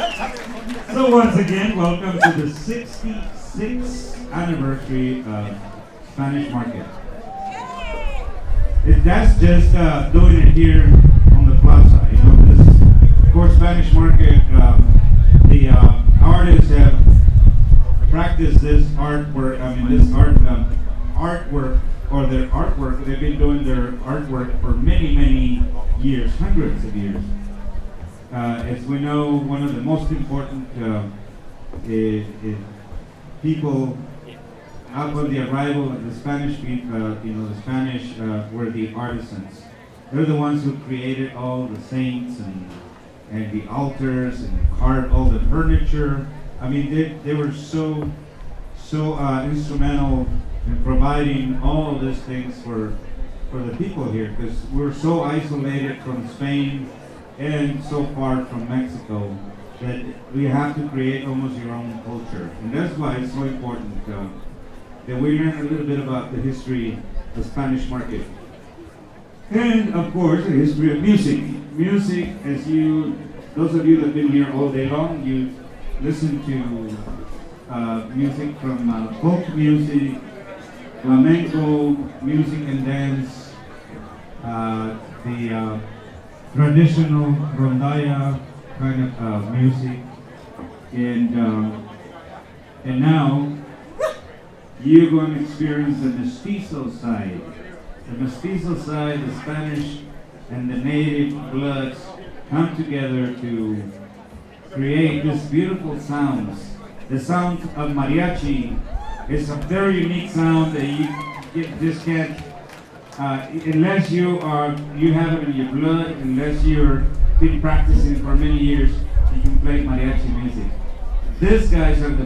So once again, welcome to the 66th anniversary of Spanish Market. That's just doing it here on the plaza. You know, this, of course, Spanish Market. The artists have practiced this artwork. I mean, this artwork or their artwork. They've been doing their artwork for many, many years, hundreds of years. As we know, one of the most important people upon the arrival of the Spanish people, the Spanish were the artisans. They're the ones who created all the saints and the altars and carved all the furniture. I mean, they were so instrumental in providing all of these things for the people here, because we're so isolated from Spain and so far from Mexico that we have to create almost your own culture. And that's why it's so important that we learn a little bit about the history of Spanish Market. And of course, the history of music. Music, as those of you that have been here all day long, you listen to music from folk music, flamenco, music and dance, the traditional rondalla kind of music, and now you're going to experience the mestizo side. The mestizo side, the Spanish and the native bloods come together to create these beautiful sounds. The sound of mariachi is a very unique sound that you just can't. Unless you have it in your blood, unless you've been practicing for many years, you can play mariachi music. These guys are the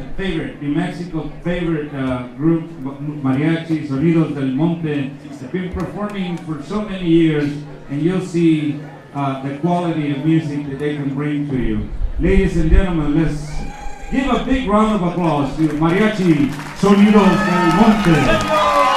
New Mexico favorite group, Mariachi, Sonidos del Monte. They've been performing for so many years, and you'll see the quality of music that they can bring to you. Ladies and gentlemen, let's give a big round of applause to Mariachi, Sonidos del Monte.